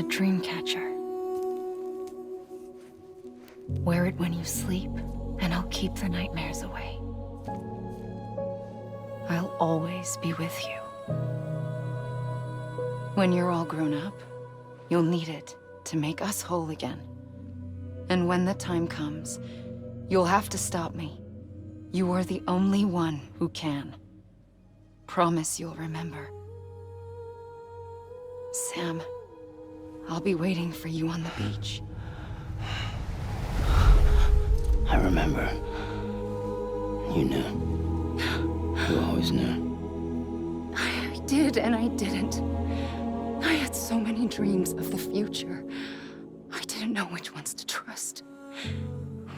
a dream catcher. Wear it when you sleep, and I'll keep the nightmares away. I'll always be with you. When you're all grown up, you'll need it to make us whole again. And when the time comes, you'll have to stop me. You are the only one who can. Promise you'll remember. Sam, I'll be waiting for you on the beach. I remember. You knew. You always knew. I did and I didn't. I had so many dreams of the future. I didn't know which ones to trust.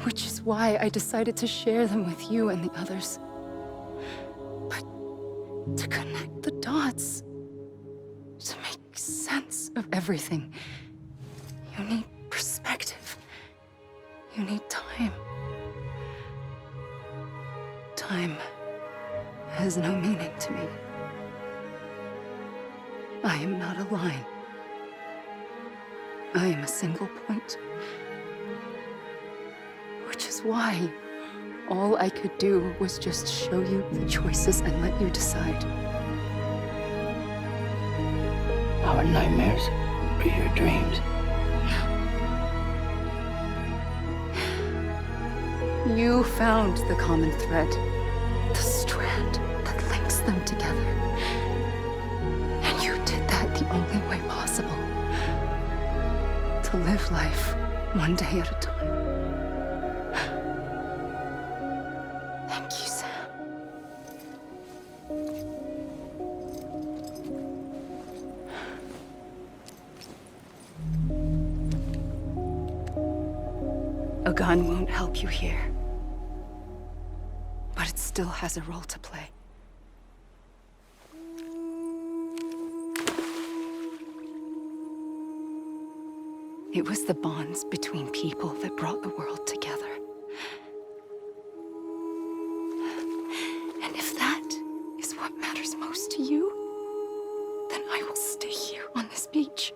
Which is why I decided to share them with you and the others. But to connect the dots, to make sense of everything, you need perspective. You need time. Time has no meaning to me. I am not a line. I am a single point. Which is why all I could do was just show you the choices and let you decide. Our nightmares are your dreams. You found the common thread, the strand that links them together. And you did that the only way possible. To live life one day at a time. Thank you, Sam. A gun won't help you here. But it still has a role to play. It was the bonds between people that brought the world together. And if that is what matters most to you, then I will stay here on this beach.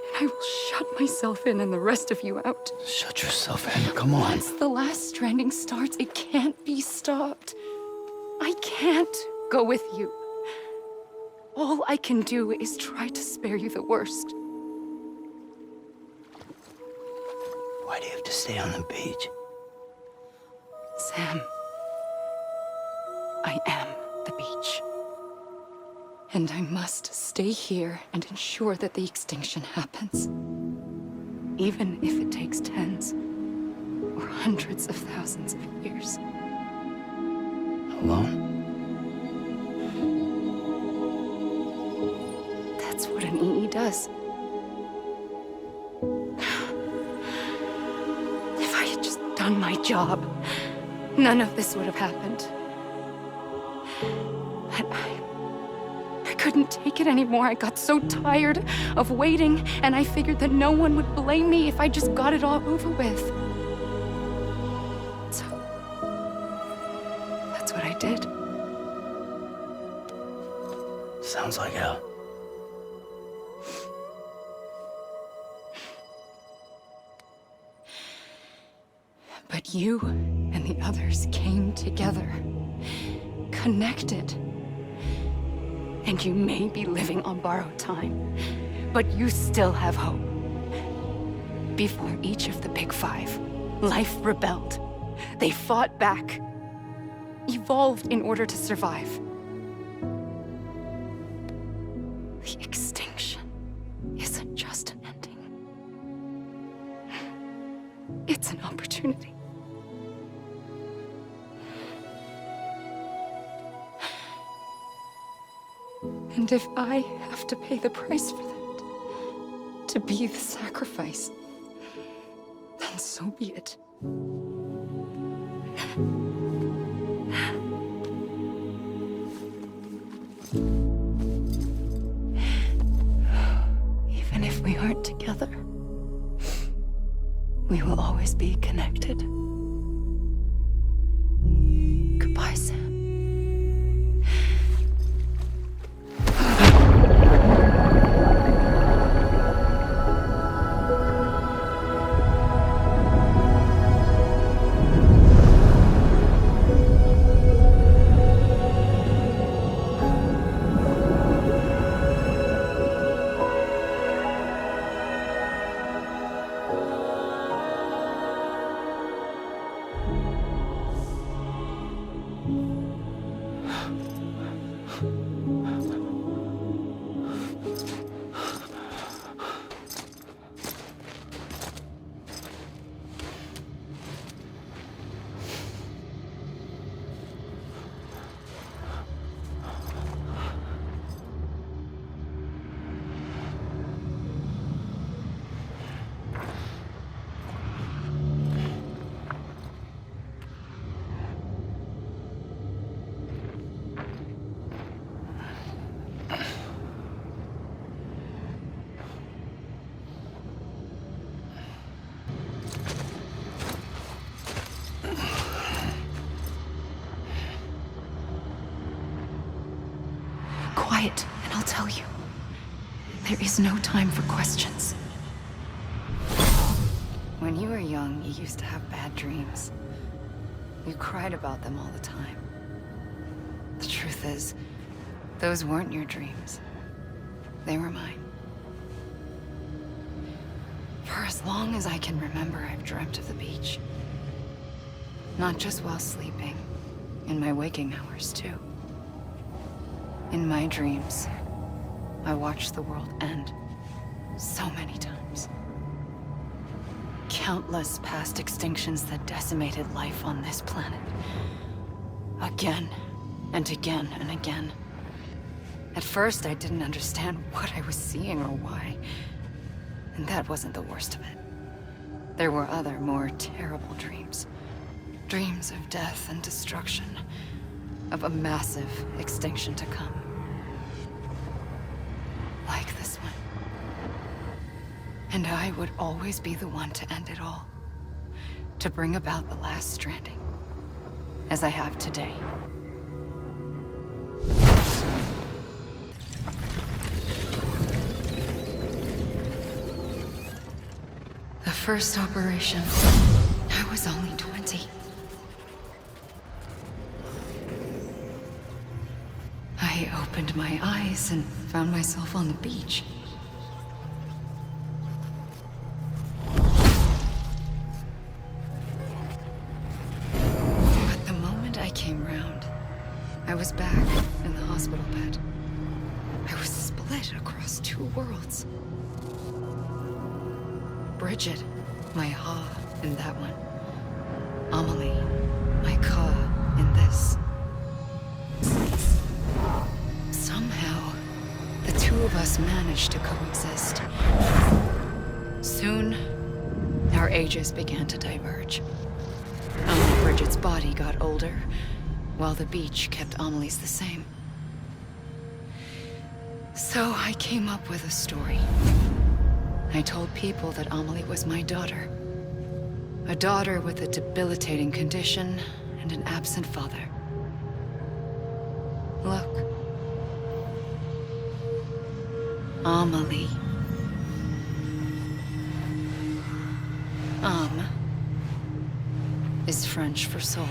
And I will shut myself in and the rest of you out. Shut yourself in, come on. Once the last stranding starts, it can't be stopped. I can't go with you. All I can do is try to spare you the worst. Why do you have to stay on the beach? Sam, I am the beach. And I must stay here and ensure that the extinction happens. Even if it takes tens or hundreds of thousands of years. Alone? That's what an EE does. If I had just done my job, none of this would have happened. But I couldn't take it anymore. I got so tired of waiting, and I figured that no one would blame me if I just got it all over with. So, that's what I did. Sounds like hell. But you and the others came together, connected. And you may be living on borrowed time, but you still have hope. Before each of the Big Five, life rebelled. They fought back, evolved in order to survive. The extinction isn't just an ending. It's an opportunity. And if I have to pay the price for that, to be the sacrifice, then so be it. Even if we aren't together, we will always be connected. Goodbye, Sam. quiet, and I'll tell you. There is no time for questions. When you were young, you used to have bad dreams. You cried about them all the time. The truth is, those weren't your dreams. They were mine. For as long as I can remember, I've dreamt of the beach. Not just while sleeping, in my waking hours too. In my dreams, I watched the world end so many times. Countless past extinctions that decimated life on this planet. Again, and again, and again. At first, I didn't understand what I was seeing or why. And that wasn't the worst of it. There were other, more terrible dreams. Dreams of death and destruction. Of a massive extinction to come. Like this one. And I would always be the one to end it all. To bring about the last stranding. As I have today. The first operation, I was only 20. I opened my eyes and found myself on the beach. But the moment I came round, I was back in the hospital bed. I was split across two worlds. Bridget, my Ha in that one. Amelie, my Ka in this. Somehow, the two of us managed to coexist. Soon, our ages began to diverge. Only Bridget's body got older, while the beach kept Amelie's the same. So I came up with a story. I told people that Amelie was my daughter. A daughter with a debilitating condition and an absent father. Look. Amelie. Âme is French for soul.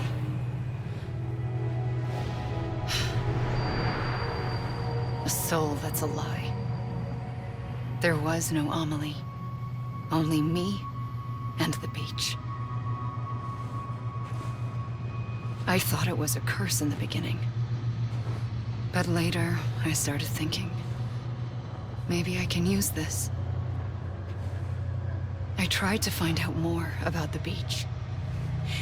A soul that's a lie. There was no Amelie. Only me and the beach. I thought it was a curse in the beginning. But later, I started thinking, maybe I can use this. I tried to find out more about the beach.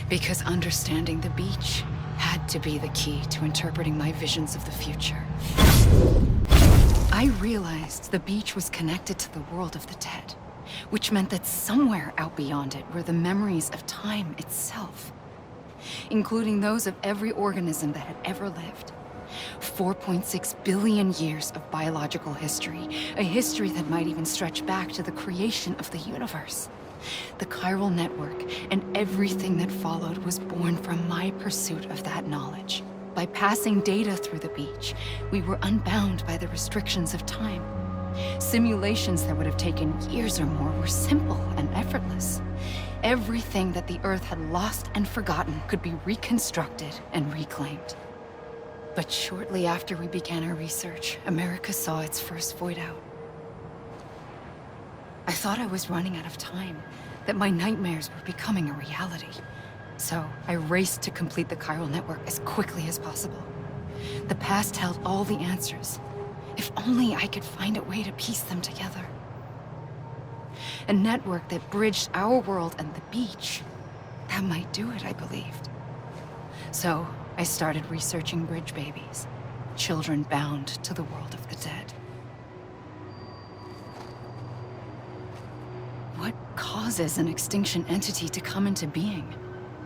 Because understanding the beach had to be the key to interpreting my visions of the future. I realized the beach was connected to the world of the dead, which meant that somewhere out beyond it were the memories of time itself, including those of every organism that had ever lived. 4.6 billion years of biological history, a history that might even stretch back to the creation of the universe. The chiral network and everything that followed was born from my pursuit of that knowledge. By passing data through the beach, we were unbound by the restrictions of time. Simulations that would have taken years or more were simple and effortless. Everything that the Earth had lost and forgotten could be reconstructed and reclaimed. But shortly after we began our research, America saw its first void out. I thought I was running out of time, that my nightmares were becoming a reality. So I raced to complete the chiral network as quickly as possible. The past held all the answers. If only I could find a way to piece them together. A network that bridged our world and the beach. That might do it, I believed. So I started researching bridge babies, children bound to the world of the dead. What causes an extinction entity to come into being?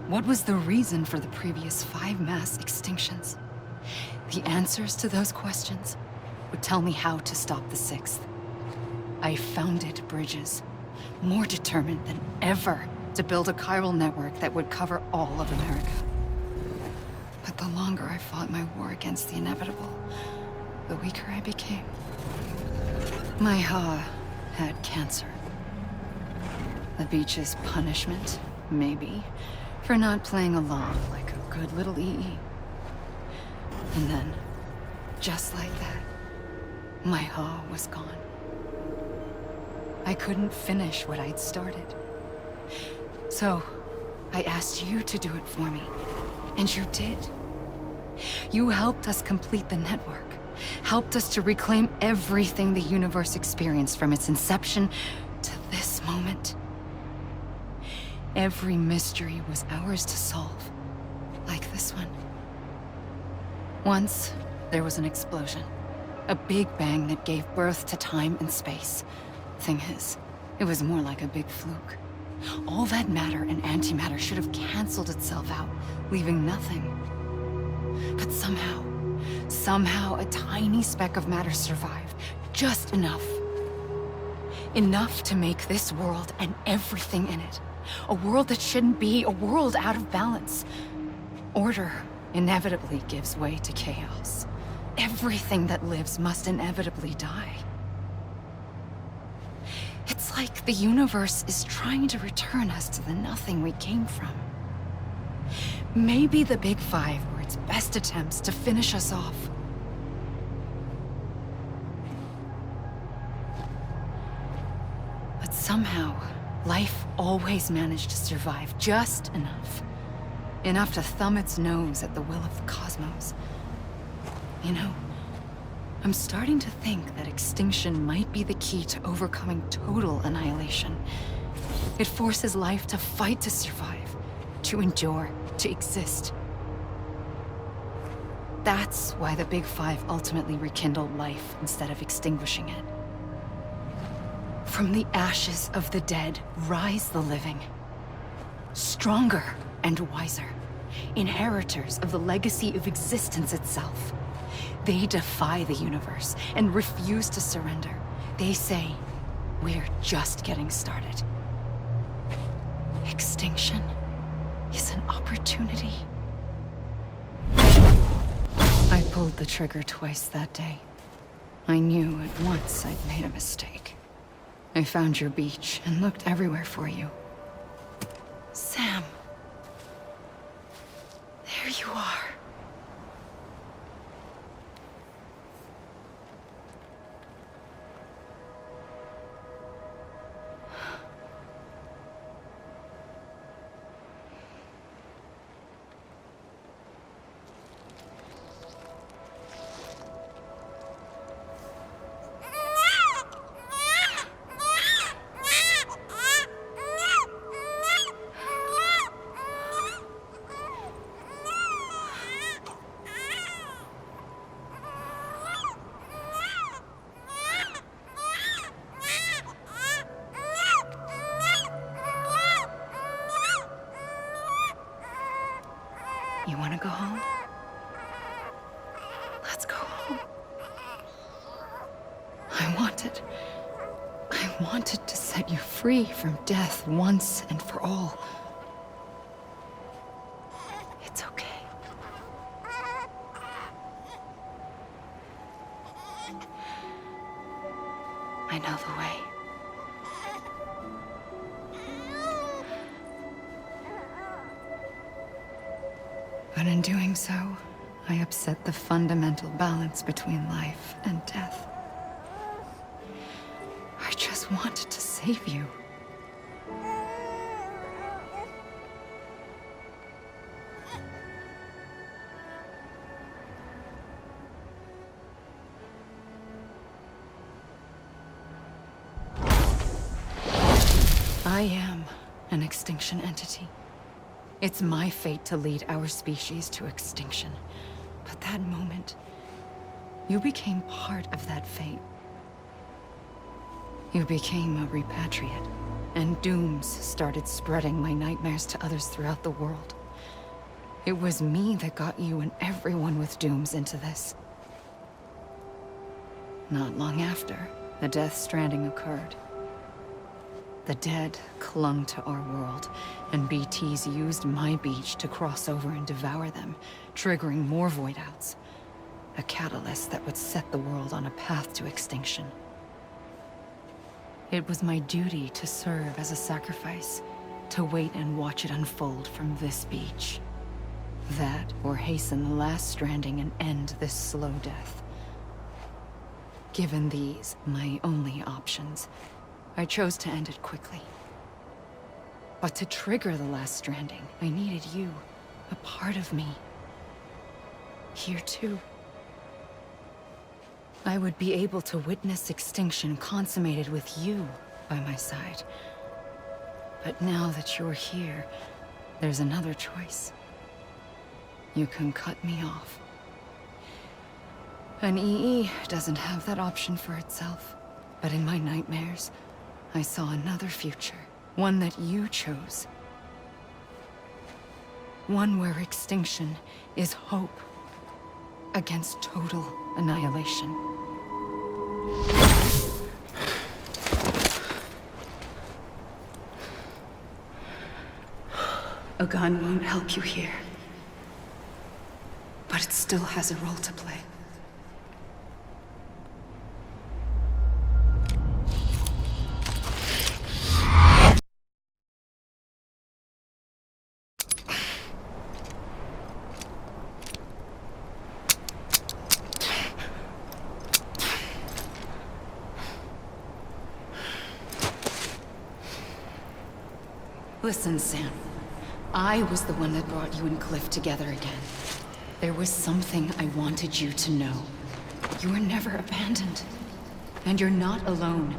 What was the reason for the previous 5 mass extinctions? The answers to those questions would tell me how to stop the 6th. I founded bridges, more determined than ever to build a chiral network that would cover all of America. But the longer I fought my war against the inevitable, the weaker I became. My Ha had cancer. The beach's punishment, maybe, for not playing along like a good little EE. And then, just like that, my Ha was gone. I couldn't finish what I'd started. So, I asked you to do it for me, and you did. You helped us complete the network, helped us to reclaim everything the universe experienced from its inception to this moment. Every mystery was ours to solve, like this one. Once, there was an explosion. A big bang that gave birth to time and space. Thing is, it was more like a big fluke. All that matter and antimatter should have canceled itself out, leaving nothing. But somehow a tiny speck of matter survived. Just enough. Enough to make this world and everything in it. A world that shouldn't be, a world out of balance. Order inevitably gives way to chaos. Everything that lives must inevitably die. It's like the universe is trying to return us to the nothing we came from. Maybe the Big Five were its best attempts to finish us off. But somehow, life always managed to survive just enough. Enough to thumb its nose at the will of the cosmos. You know, I'm starting to think that extinction might be the key to overcoming total annihilation. It forces life to fight to survive, to endure, to exist. That's why the Big Five ultimately rekindled life instead of extinguishing it. From the ashes of the dead rise the living. Stronger and wiser. Inheritors of the legacy of existence itself. They defy the universe and refuse to surrender. They say, we're just getting started. Extinction is an opportunity. I pulled the trigger twice that day. I knew at once I'd made a mistake. I found your beach and looked everywhere for you. Sam. There you are. You want to go home? Let's go home. I wanted to set you free from death once and for all. It's okay. I know the way. But in doing so, I upset the fundamental balance between life and death. I just wanted to save you. I am an extinction entity. It's my fate to lead our species to extinction. But that moment, you became part of that fate. You became a repatriate, and dooms started spreading my nightmares to others throughout the world. It was me that got you and everyone with dooms into this. Not long after, the Death Stranding occurred. The dead clung to our world, and BTs used my beach to cross over and devour them, triggering more void outs. a catalyst that would set the world on a path to extinction. It was my duty to serve as a sacrifice, to wait and watch it unfold from this beach. That, or hasten the last stranding and end this slow death. Given these, my only options, I chose to end it quickly. But to trigger the last stranding, I needed you, a part of me. Here too. I would be able to witness extinction consummated with you by my side. But now that you're here, there's another choice. You can cut me off. An EE doesn't have that option for itself. But in my nightmares, I saw another future. One that you chose. One where extinction is hope against total annihilation. A gun won't help you here. But it still has a role to play. Listen, Sam. I was the one that brought you and Cliff together again. There was something I wanted you to know. You were never abandoned. And you're not alone.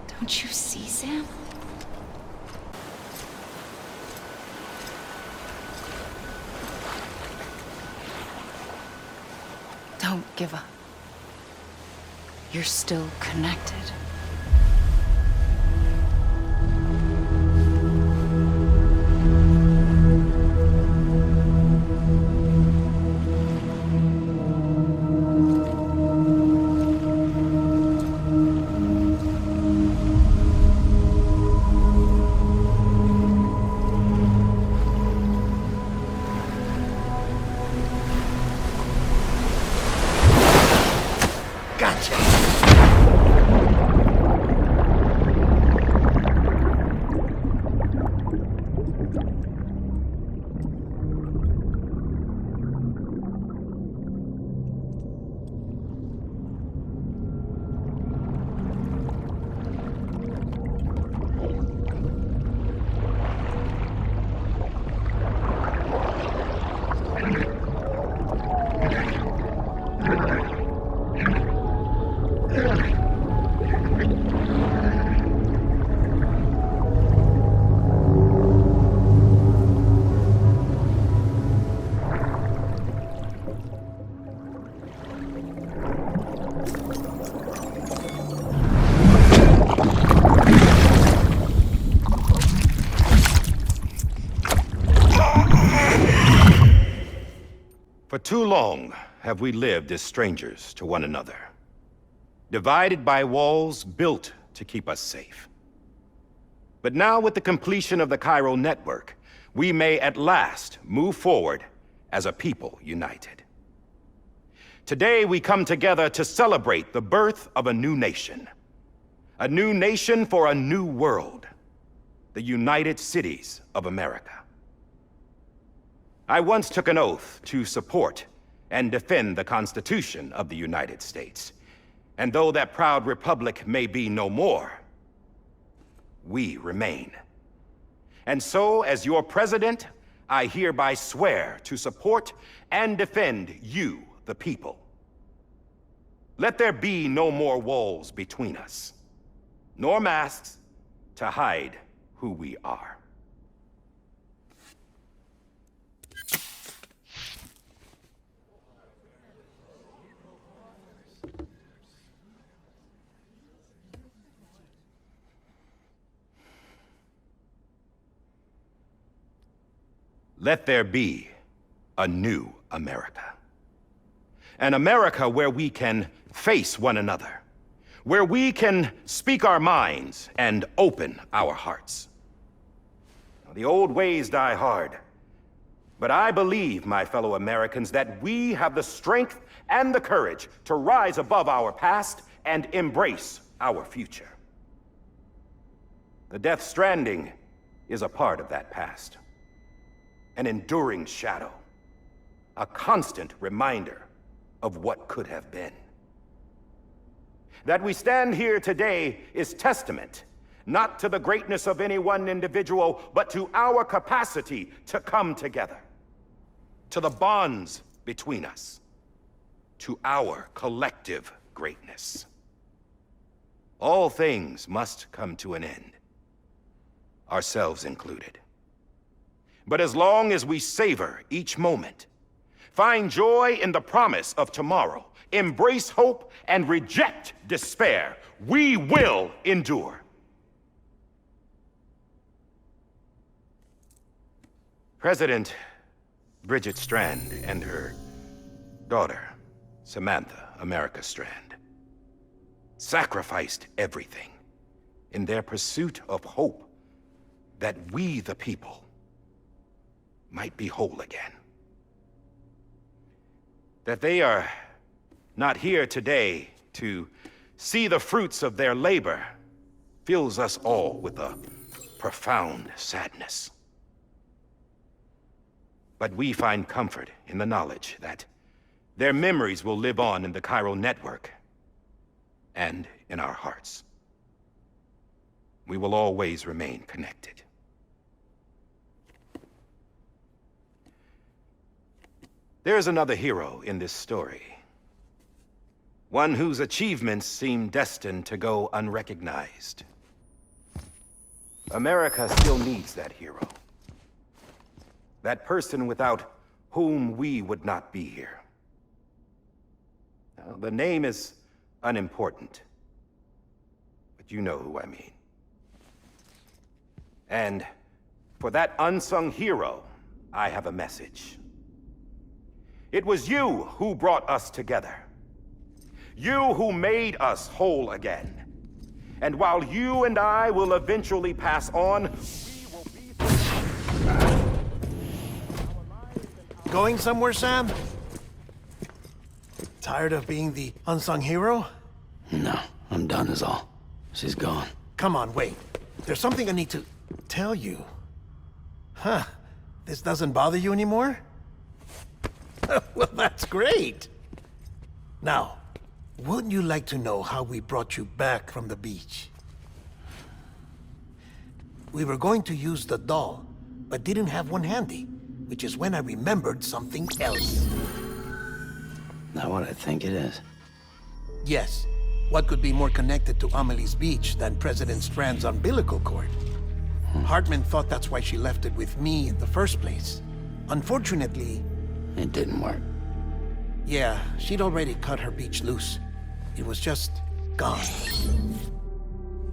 Don't you see, Sam? Don't give up. You're still connected. For too long have we lived as strangers to one another, divided by walls built to keep us safe. But now, with the completion of the Chiral network, we may at last move forward as a people united. Today, we come together to celebrate the birth of a new nation. A new nation for a new world. The United Cities of America. I once took an oath to support and defend the Constitution of the United States. And though that proud republic may be no more, we remain. And so, as your president, I hereby swear to support and defend you, the people. Let there be no more walls between us, nor masks to hide who we are. Let there be a new America. An America where we can face one another, where we can speak our minds and open our hearts. The old ways die hard, but I believe, my fellow Americans, that we have the strength and the courage to rise above our past and embrace our future. The Death Stranding is a part of that past. An enduring shadow. A constant reminder of what could have been. That we stand here today is testament, not to the greatness of any one individual, but to our capacity to come together. To the bonds between us. To our collective greatness. All things must come to an end. Ourselves included. But as long as we savor each moment, find joy in the promise of tomorrow, embrace hope, and reject despair, we will endure. President Bridget Strand and her daughter, Samantha America Strand, sacrificed everything in their pursuit of hope that we, the people, might be whole again. That they are not here today to see the fruits of their labor fills us all with a profound sadness. But we find comfort in the knowledge that their memories will live on in the chiral network and in our hearts. We will always remain connected. There's another hero in this story. One whose achievements seem destined to go unrecognized. America still needs that hero. That person without whom we would not be here. Now, the name is unimportant, but you know who I mean. And for that unsung hero, I have a message. It was you who brought us together. You who made us whole again. And while you and I will eventually pass on, we will be... Going somewhere, Sam? Tired of being the unsung hero? No, I'm done is all. She's gone. Come on, wait. There's something I need to tell you. Huh. This doesn't bother you anymore? Well, that's great. Now, wouldn't you like to know how we brought you back from the beach? We were going to use the doll, but didn't have one handy, which is when I remembered something else. Not what I think it is. Yes. What could be more connected to Amelie's beach than President Strand's umbilical cord? Hartman thought that's why she left it with me in the first place. Unfortunately... It didn't work. Yeah, she'd already cut her beach loose. It was just gone.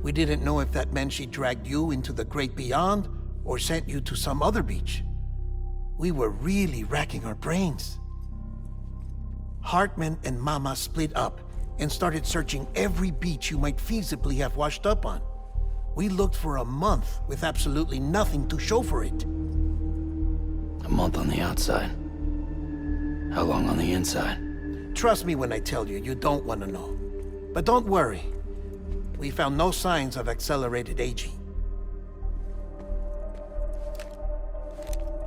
We didn't know if that meant she dragged you into the great beyond or sent you to some other beach. We were really racking our brains. Hartman and Mama split up and started searching every beach you might feasibly have washed up on. We looked for a month with absolutely nothing to show for it. A month on the outside. How long on the inside? Trust me when I tell you, you don't want to know. But don't worry. We found no signs of accelerated aging.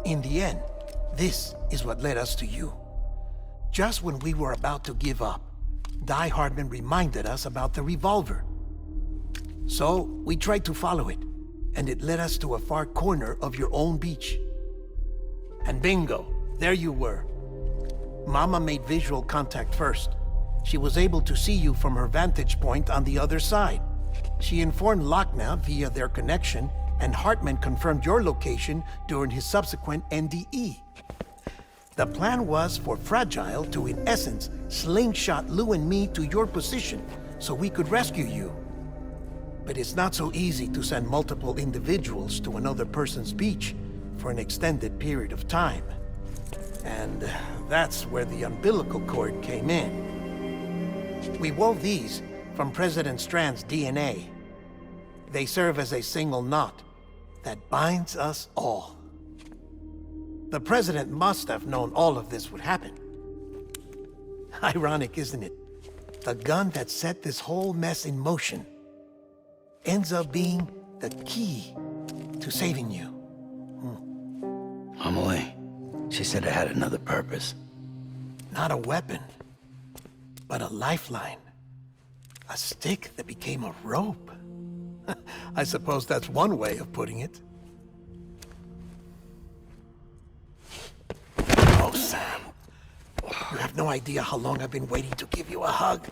In the end, this is what led us to you. Just when we were about to give up, Die Hartman reminded us about the revolver. So, we tried to follow it, and it led us to a far corner of your own beach. And bingo, there you were. Mama made visual contact first. She was able to see you from her vantage point on the other side. She informed Lochna via their connection, and Hartman confirmed your location during his subsequent NDE. The plan was for Fragile to, in essence, slingshot Lou and me to your position so we could rescue you. But it's not so easy to send multiple individuals to another person's beach for an extended period of time. And that's where the umbilical cord came in. We wove these from President Strand's DNA. They serve as a single knot that binds us all. The President must have known all of this would happen. Ironic, isn't it? The gun that set this whole mess in motion ends up being the key to saving you. Amelie, she said it had another purpose. Not a weapon, but a lifeline. A stick that became a rope. I suppose that's one way of putting it. Oh, Sam. You have no idea how long I've been waiting to give you a hug.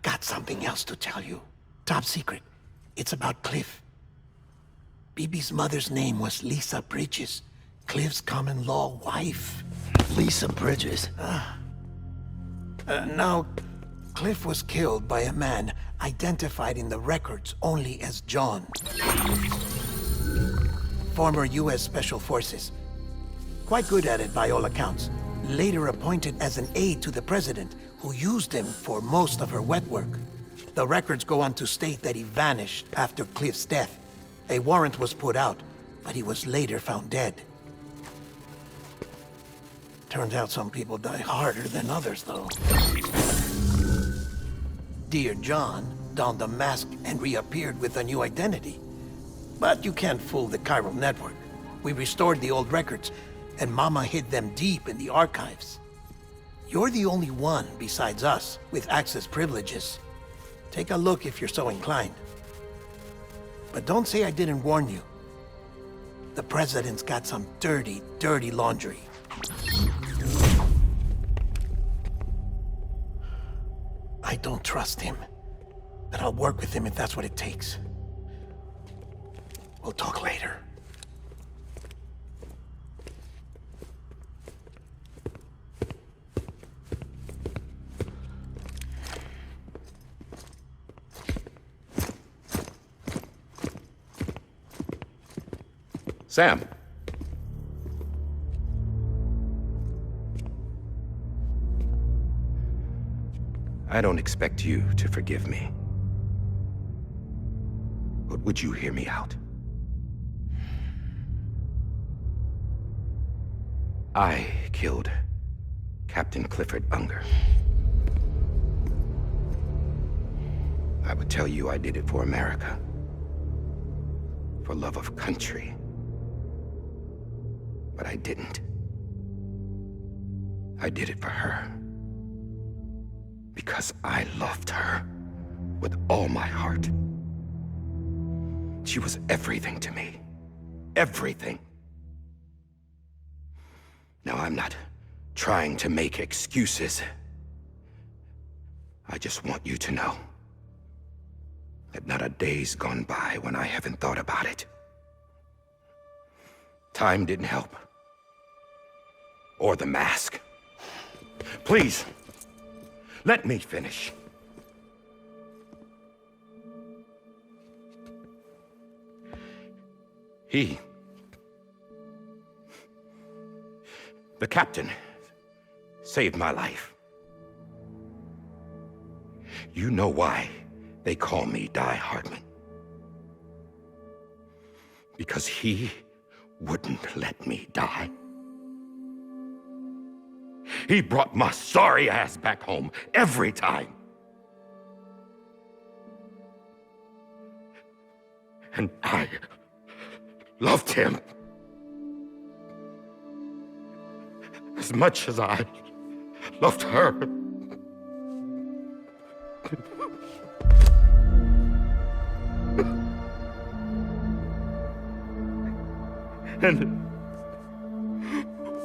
Got something else to tell you. Top secret. It's about Cliff. Bibi's mother's name was Lisa Bridges, Cliff's common-law wife. Lisa Bridges? Now, Cliff was killed by a man identified in the records only as John. Former U.S. Special Forces. Quite good at it by all accounts. Later appointed as an aide to the president, who used him for most of her wet work. The records go on to state that he vanished after Cliff's death. A warrant was put out, but he was later found dead. Turns out some people die harder than others, though. Dear John donned a mask and reappeared with a new identity. But you can't fool the chiral network. We restored the old records, and Mama hid them deep in the archives. You're the only one besides us with access privileges. Take a look if you're so inclined. But don't say I didn't warn you. The president's got some dirty, dirty laundry. I don't trust him, but I'll work with him if that's what it takes. We'll talk later. Sam. I don't expect you to forgive me. But would you hear me out? I killed Captain Clifford Unger. I would tell you I did it for America. For love of country. But I didn't. I did it for her. Because I loved her with all my heart. She was everything to me. Everything. Now, I'm not trying to make excuses. I just want you to know that not a day's gone by when I haven't thought about it. Time didn't help. Or the mask. Please, let me finish. The captain, saved my life. You know why they call me Die Hardman. Because he wouldn't let me die. He brought my sorry ass back home every time. And I loved him as much as I loved her. And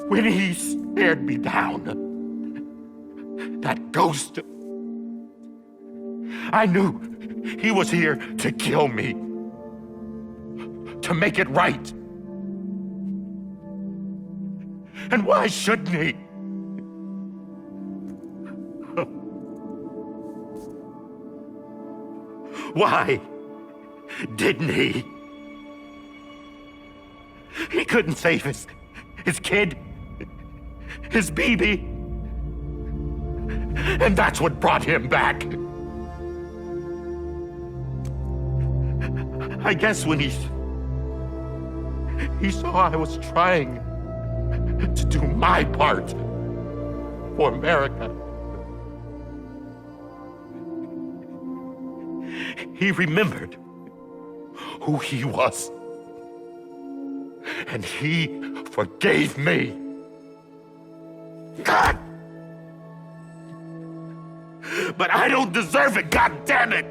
when he stared me down, that ghost, I knew he was here to kill me, to make it right. And why shouldn't he? Why didn't he? He couldn't save his kid, his baby. And that's what brought him back. I guess when he saw I was trying to do my part for America. He remembered who he was. And he forgave me. God! But I don't deserve it, God damn it!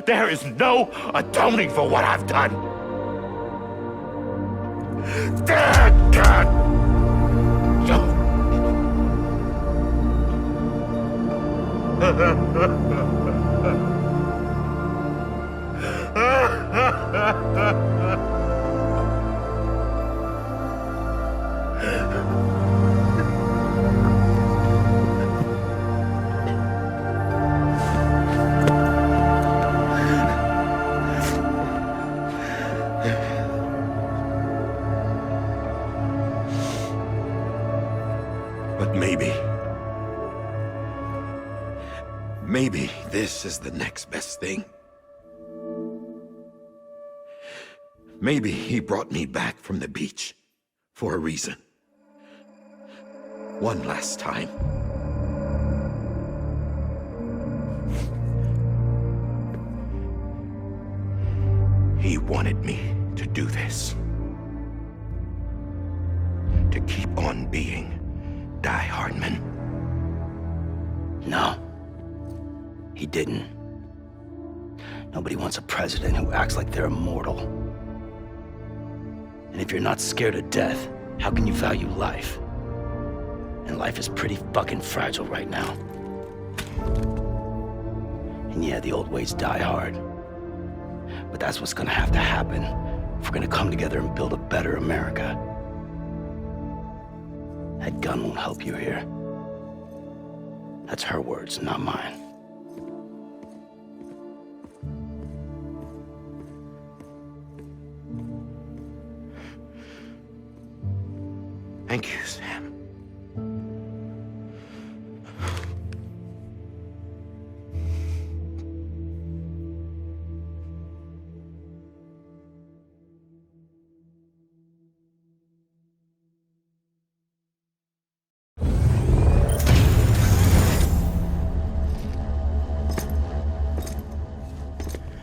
There is no atoning for what I've done. God! But maybe this is the next best thing. Maybe he brought me back from the beach for a reason. One last time. He wanted me to do this. To keep on being Die Hardman. No. He didn't. Nobody wants a president who acts like they're immortal. And if you're not scared of death, how can you value life? And life is pretty fucking fragile right now. And yeah, the old ways die hard. But that's what's gonna have to happen if we're gonna come together and build a better America. That gun won't help you here. That's her words, not mine. Thank you, Sam.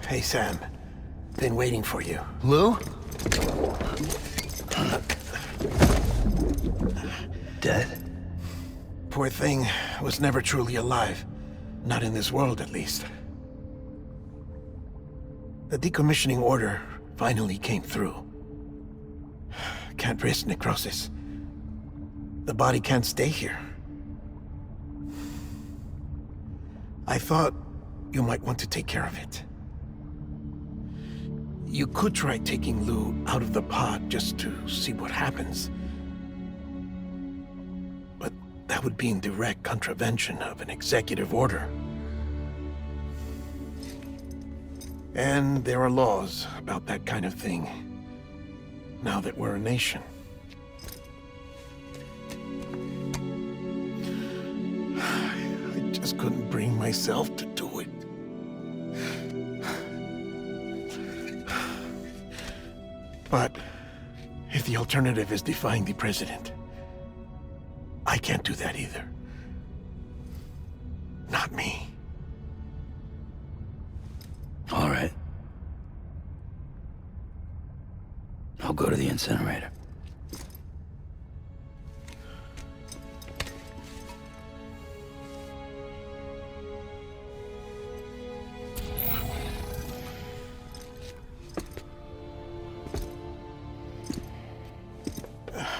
Hey, Sam. Been waiting for you. Lou? Dead? Poor thing was never truly alive. Not in this world, at least. The decommissioning order finally came through. Can't risk necrosis. The body can't stay here. I thought you might want to take care of it. You could try taking Lou out of the pod just to see what happens. But that would be in direct contravention of an executive order. And there are laws about that kind of thing, now that we're a nation. I just couldn't bring myself to do it. But if the alternative is defying the president, I can't do that either. Not me. All right. I'll go to the incinerator.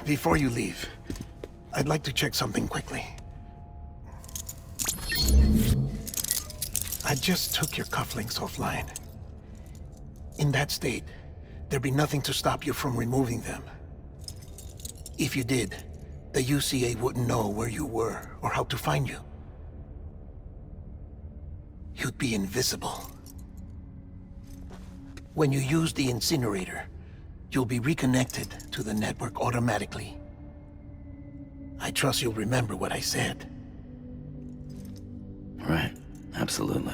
Before you leave, I'd like to check something quickly. I just took your cufflinks offline. In that state, there'd be nothing to stop you from removing them. If you did, the UCA wouldn't know where you were or how to find you. You'd be invisible. When you use the incinerator, you'll be reconnected to the network automatically. I trust you'll remember what I said. Right. Absolutely.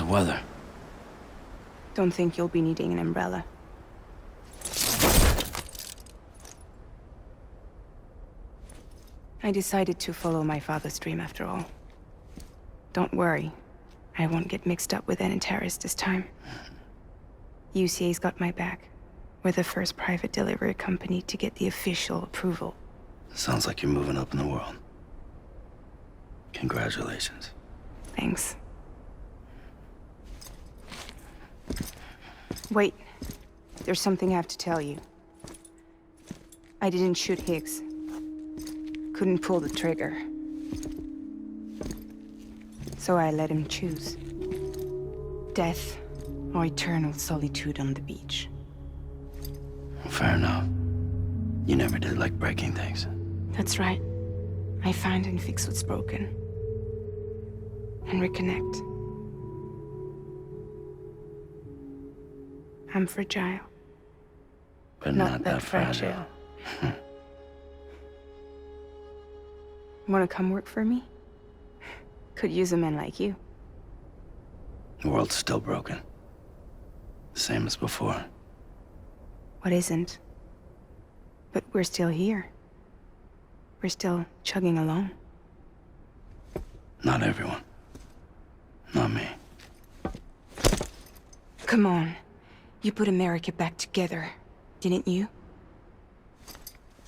weather. Don't think you'll be needing an umbrella. I decided to follow my father's dream after all. Don't worry. I won't get mixed up with any terrorists this time. UCA's got my back. We're the first private delivery company to get the official approval. Sounds like you're moving up in the world. Congratulations. Thanks. Wait. There's something I have to tell you. I didn't shoot Higgs. Couldn't pull the trigger. So I let him choose. Death or eternal solitude on the beach. Fair enough. You never did like breaking things. That's right. I find and fix what's broken. And reconnect. I'm fragile. But not that fragile. Wanna come work for me? Could use a man like you. The world's still broken. The same as before. What isn't? But we're still here. We're still chugging along. Not everyone. Not me. Come on. You put America back together, didn't you?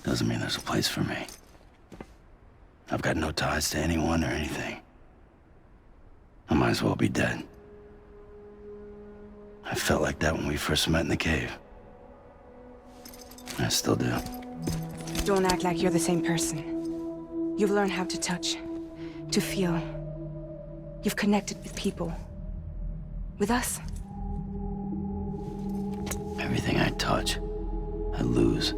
Doesn't mean there's a place for me. I've got no ties to anyone or anything. I might as well be dead. I felt like that when we first met in the cave. I still do. Don't act like you're the same person. You've learned how to touch, to feel. You've connected with people. With us. Everything I touch, I lose.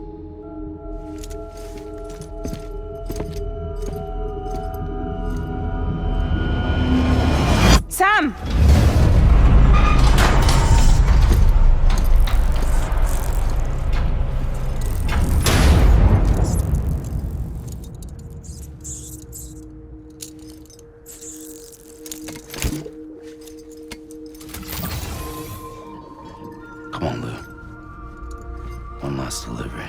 Sam! Come on, Lou. One last delivery.